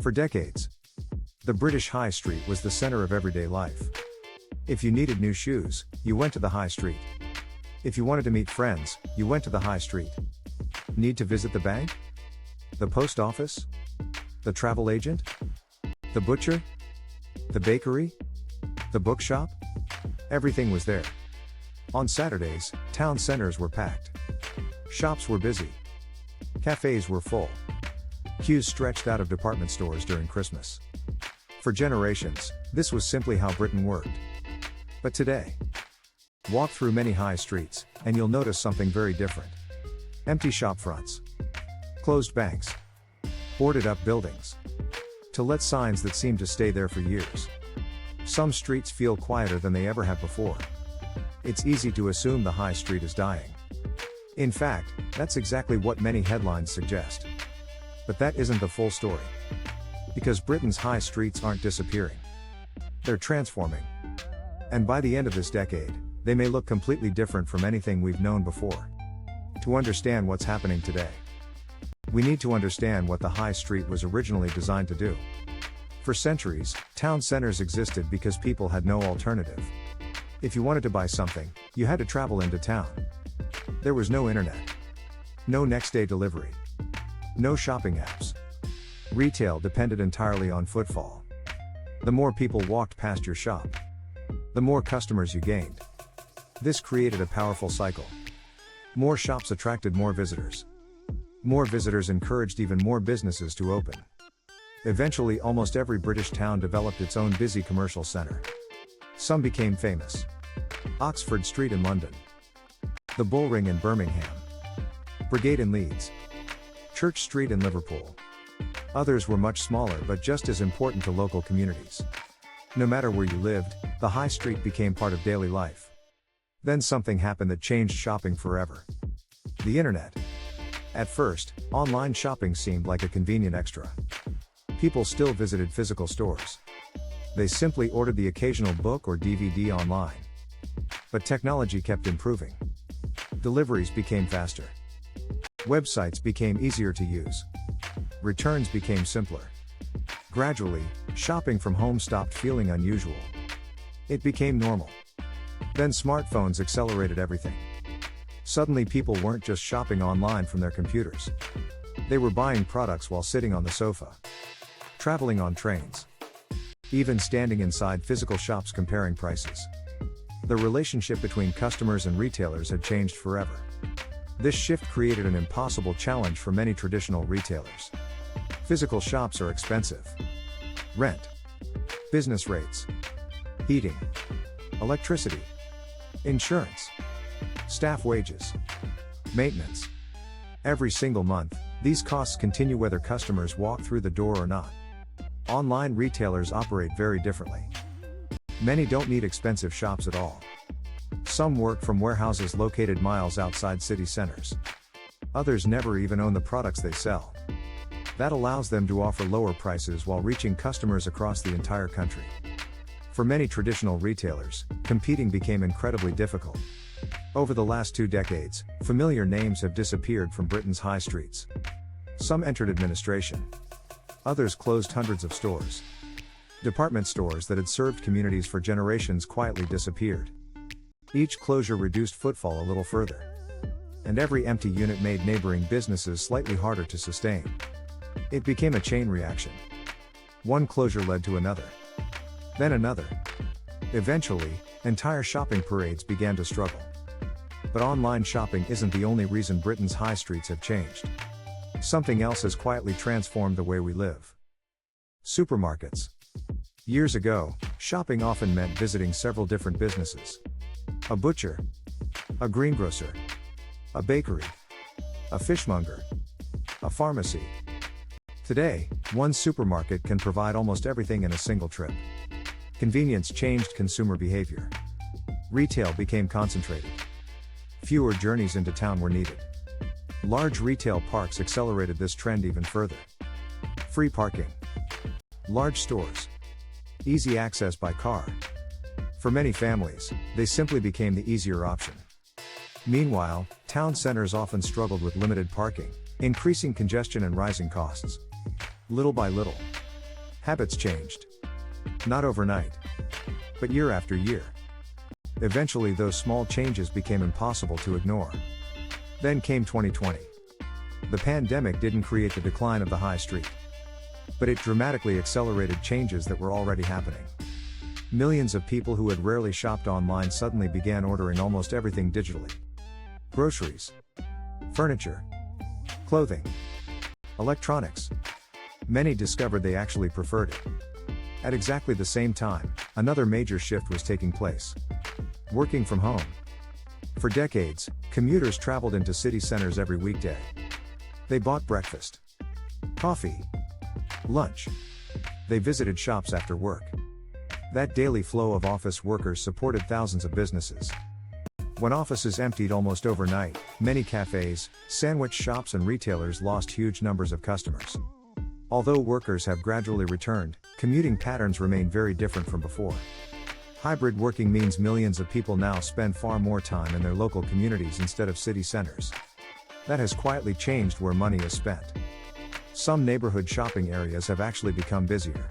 For decades, the British High Street was the center of everyday life. If you needed new shoes, you went to the High Street. If you wanted to meet friends, you went to the High Street. Need to visit the bank? The post office? The travel agent? The butcher? The bakery? The bookshop? Everything was there. On Saturdays, town centers were packed. Shops were busy. Cafés were full. Queues stretched out of department stores during Christmas. For generations, this was simply how Britain worked. But today, walk through many high streets, and you'll notice something very different. Empty shop fronts. Closed banks. Boarded up buildings. To-let signs that seem to stay there for years. Some streets feel quieter than they ever have before. It's easy to assume the high street is dying. In fact, that's exactly what many headlines suggest. But that isn't the full story. Because Britain's high streets aren't disappearing. They're transforming. And by the end of this decade, they may look completely different from anything we've known before. To understand what's happening today, we need to understand what the high street was originally designed to do. For centuries, town centers existed because people had no alternative. If you wanted to buy something, you had to travel into town. There was no internet. No next-day delivery. No shopping apps. Retail depended entirely on footfall. The more people walked past your shop, the more customers you gained. This created a powerful cycle. More shops attracted more visitors. More visitors encouraged even more businesses to open. Eventually, almost every British town developed its own busy commercial center. Some became famous. Oxford Street in London. The Bull Ring in Birmingham. Brigade in Leeds. Church Street in Liverpool. Others were much smaller but just as important to local communities. No matter where you lived, the high street became part of daily life. Then something happened that changed shopping forever. The internet. At first, online shopping seemed like a convenient extra. People still visited physical stores. They simply ordered the occasional book or DVD online. But technology kept improving. Deliveries became faster. Websites became easier to use. Returns became simpler. Gradually, shopping from home stopped feeling unusual. It became normal. Then smartphones accelerated everything. Suddenly people weren't just shopping online from their computers. They were buying products while sitting on the sofa. Traveling on trains. Even standing inside physical shops comparing prices. The relationship between customers and retailers had changed forever. This shift created an impossible challenge for many traditional retailers. Physical shops are expensive. Rent. Business rates. Heating. Electricity. Insurance. Staff wages. Maintenance. Every single month, these costs continue whether customers walk through the door or not. Online retailers operate very differently. Many don't need expensive shops at all. Some work from warehouses located miles outside city centers. Others never even own the products they sell. That allows them to offer lower prices while reaching customers across the entire country. For many traditional retailers, competing became incredibly difficult. Over the last 2 decades, familiar names have disappeared from Britain's high streets. Some entered administration. Others closed hundreds of stores. Department stores that had served communities for generations quietly disappeared. Each closure reduced footfall a little further. And every empty unit made neighboring businesses slightly harder to sustain. It became a chain reaction. One closure led to another. Then another. Eventually, entire shopping parades began to struggle. But online shopping isn't the only reason Britain's high streets have changed. Something else has quietly transformed the way we live. Supermarkets. Years ago, shopping often meant visiting several different businesses. A butcher. A greengrocer. A bakery. A fishmonger. A pharmacy. Today, one supermarket can provide almost everything in a single trip. Convenience changed consumer behavior. Retail became concentrated. Fewer journeys into town were needed. Large retail parks accelerated this trend even further. Free parking. Large stores. Easy access by car. For many families, they simply became the easier option. Meanwhile, town centers often struggled with limited parking, increasing congestion and rising costs. Little by little, Habits changed. Not overnight, but year after year. Eventually those small changes became impossible to ignore. Then came 2020. The pandemic didn't create the decline of the high street, but it dramatically accelerated changes that were already happening. Millions of people who had rarely shopped online suddenly began ordering almost everything digitally. Groceries, furniture, clothing, electronics. Many discovered they actually preferred it. At exactly the same time, another major shift was taking place. Working from home. For decades, commuters traveled into city centers every weekday. They bought breakfast, coffee, lunch. They visited shops after work. That daily flow of office workers supported thousands of businesses. When offices emptied almost overnight, many cafes, sandwich shops and retailers lost huge numbers of customers. Although workers have gradually returned, commuting patterns remain very different from before. Hybrid working means millions of people now spend far more time in their local communities instead of city centers. That has quietly changed where money is spent. Some neighborhood shopping areas have actually become busier,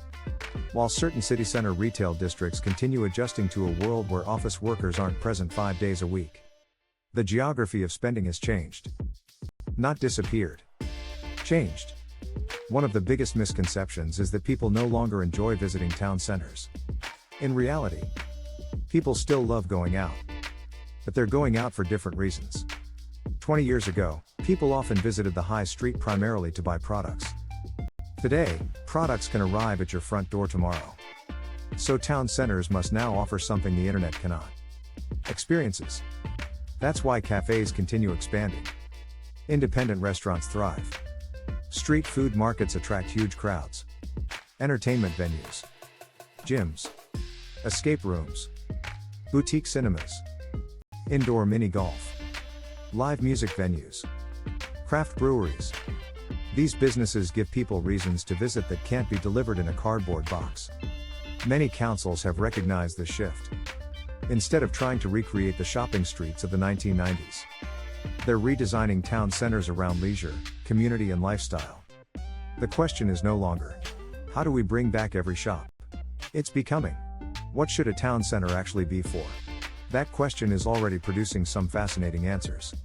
while certain city center retail districts continue adjusting to a world where office workers aren't present 5 days a week. The geography of spending has changed. Not disappeared. Changed. One of the biggest misconceptions is that people no longer enjoy visiting town centers. In reality, people still love going out, but they're going out for different reasons. 20 years ago, people often visited the high street primarily to buy products. Today, products can arrive at your front door tomorrow. So town centers must now offer something the internet cannot. Experiences. That's why cafes continue expanding. Independent restaurants thrive. Street food markets attract huge crowds. Entertainment venues. Gyms. Escape rooms. Boutique cinemas. Indoor mini golf. Live music venues. Craft breweries. These businesses give people reasons to visit that can't be delivered in a cardboard box. Many councils have recognized this shift. Instead of trying to recreate the shopping streets of the 1990s, they're redesigning town centers around leisure, community and lifestyle. The question is no longer, how do we bring back every shop? It's becoming, what should a town center actually be for? That question is already producing some fascinating answers.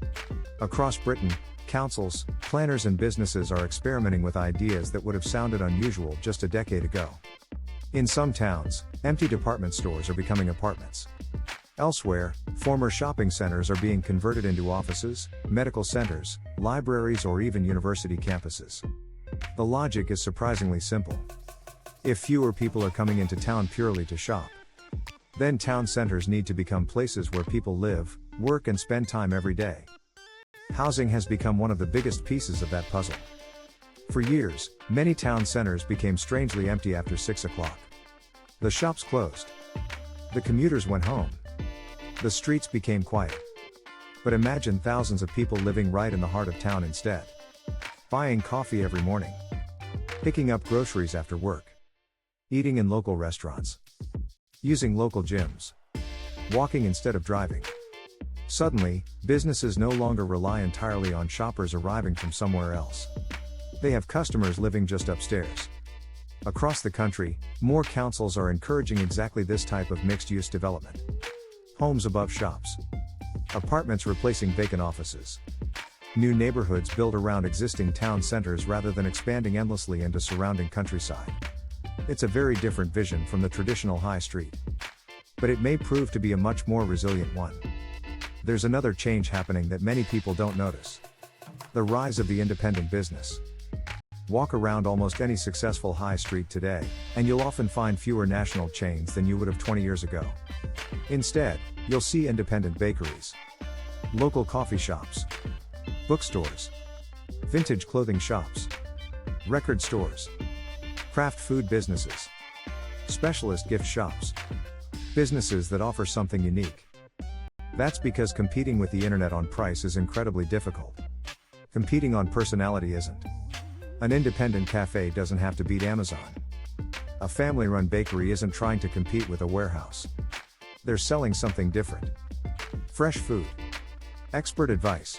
Across Britain, councils, planners and businesses are experimenting with ideas that would have sounded unusual just a decade ago. In some towns, empty department stores are becoming apartments. Elsewhere, former shopping centers are being converted into offices, medical centers, libraries or even university campuses. The logic is surprisingly simple. If fewer people are coming into town purely to shop, then town centers need to become places where people live, work and spend time every day. Housing has become one of the biggest pieces of that puzzle. For years, many town centers became strangely empty after 6 o'clock. The shops closed. The commuters went home. The streets became quiet. But imagine thousands of people living right in the heart of town instead. Buying coffee every morning. Picking up groceries after work. Eating in local restaurants. Using local gyms. Walking instead of driving. Suddenly, businesses no longer rely entirely on shoppers arriving from somewhere else. They have customers living just upstairs. Across the country, more councils are encouraging exactly this type of mixed-use development. Homes above shops. Apartments replacing vacant offices. New neighborhoods built around existing town centers rather than expanding endlessly into surrounding countryside. It's a very different vision from the traditional high street. But it may prove to be a much more resilient one. There's another change happening that many people don't notice. The rise of the independent business. Walk around almost any successful high street today, and you'll often find fewer national chains than you would have 20 years ago. Instead, you'll see independent bakeries, local coffee shops, bookstores, vintage clothing shops, record stores, craft food businesses, specialist gift shops, businesses that offer something unique. That's because competing with the internet on price is incredibly difficult. Competing on personality isn't. An independent cafe doesn't have to beat Amazon. A family-run bakery isn't trying to compete with a warehouse. They're selling something different. Fresh food. Expert advice.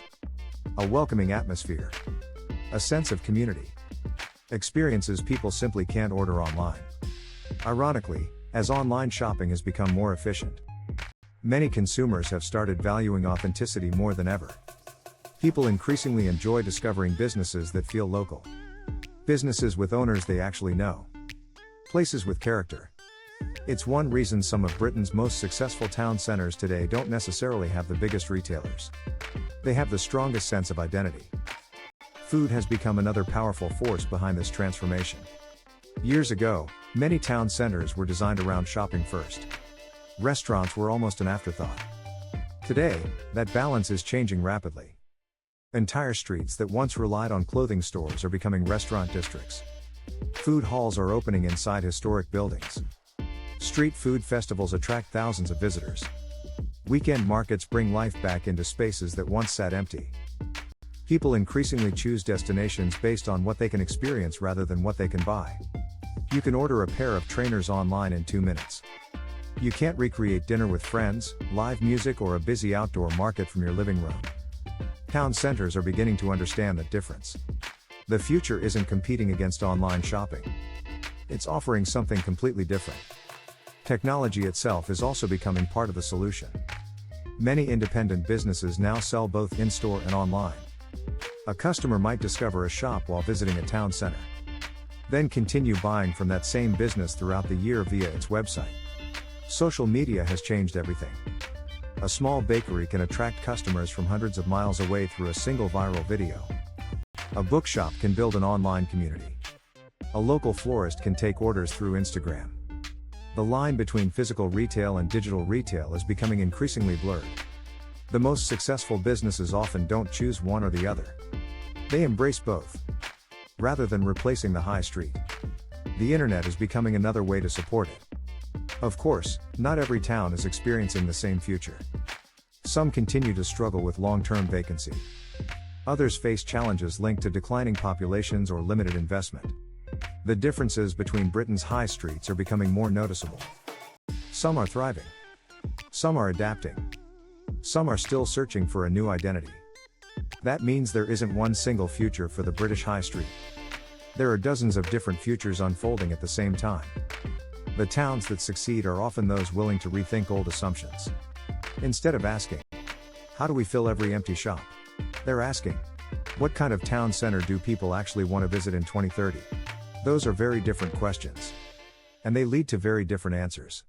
A welcoming atmosphere. A sense of community. Experiences people simply can't order online. Ironically, as online shopping has become more efficient, many consumers have started valuing authenticity more than ever. People increasingly enjoy discovering businesses that feel local. Businesses with owners they actually know. Places with character. It's one reason some of Britain's most successful town centres today don't necessarily have the biggest retailers. They have the strongest sense of identity. Food has become another powerful force behind this transformation. Years ago, many town centres were designed around shopping first. Restaurants were almost an afterthought. Today, that balance is changing rapidly. Entire streets that once relied on clothing stores are becoming restaurant districts. Food halls are opening inside historic buildings. Street food festivals attract thousands of visitors. Weekend markets bring life back into spaces that once sat empty. People increasingly choose destinations based on what they can experience rather than what they can buy. You can order a pair of trainers online in 2 minutes. You can't recreate dinner with friends, live music, or a busy outdoor market from your living room. Town centers are beginning to understand that difference. The future isn't competing against online shopping. It's offering something completely different. Technology itself is also becoming part of the solution. Many independent businesses now sell both in-store and online. A customer might discover a shop while visiting a town center, then continue buying from that same business throughout the year via its website. Social media has changed everything. A small bakery can attract customers from hundreds of miles away through a single viral video. A bookshop can build an online community. A local florist can take orders through Instagram. The line between physical retail and digital retail is becoming increasingly blurred. The most successful businesses often don't choose one or the other. They embrace both. Rather than replacing the high street, the internet is becoming another way to support it. Of course, not every town is experiencing the same future. Some continue to struggle with long-term vacancy. Others face challenges linked to declining populations or limited investment. The differences between Britain's high streets are becoming more noticeable. Some are thriving. Some are adapting. Some are still searching for a new identity. That means there isn't one single future for the British high street. There are dozens of different futures unfolding at the same time. The towns that succeed are often those willing to rethink old assumptions. Instead of asking, how do we fill every empty shop? They're asking, what kind of town center do people actually want to visit in 2030? Those are very different questions. And they lead to very different answers.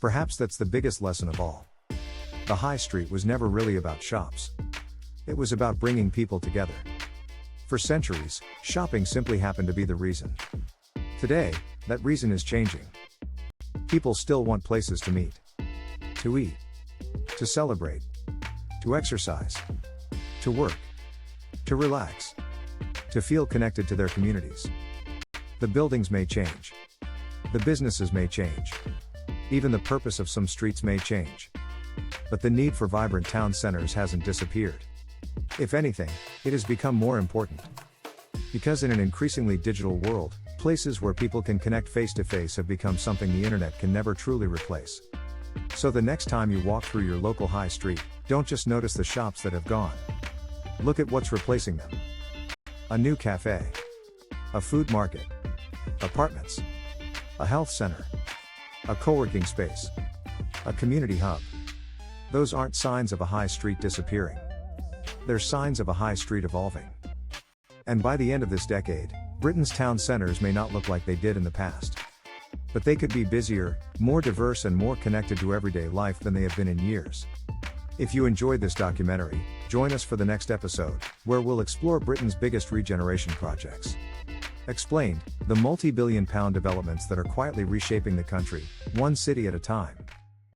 Perhaps that's the biggest lesson of all. The high street was never really about shops. It was about bringing people together. For centuries, shopping simply happened to be the reason. Today, that reason is changing. People still want places to meet, to eat, to celebrate, to exercise, to work, to relax, to feel connected to their communities. The buildings may change. The businesses may change. Even the purpose of some streets may change. But the need for vibrant town centers hasn't disappeared. If anything, it has become more important. Because in an increasingly digital world, places where people can connect face-to-face have become something the internet can never truly replace. So the next time you walk through your local high street, don't just notice the shops that have gone. Look at what's replacing them. A new cafe. A food market. Apartments. A health center. A co-working space. A community hub. Those aren't signs of a high street disappearing. They're signs of a high street evolving. And by the end of this decade, Britain's town centers may not look like they did in the past. But they could be busier, more diverse, and more connected to everyday life than they have been in years. If you enjoyed this documentary, join us for the next episode, where we'll explore Britain's biggest regeneration projects. Explained, the multi-billion-pound developments that are quietly reshaping the country, one city at a time.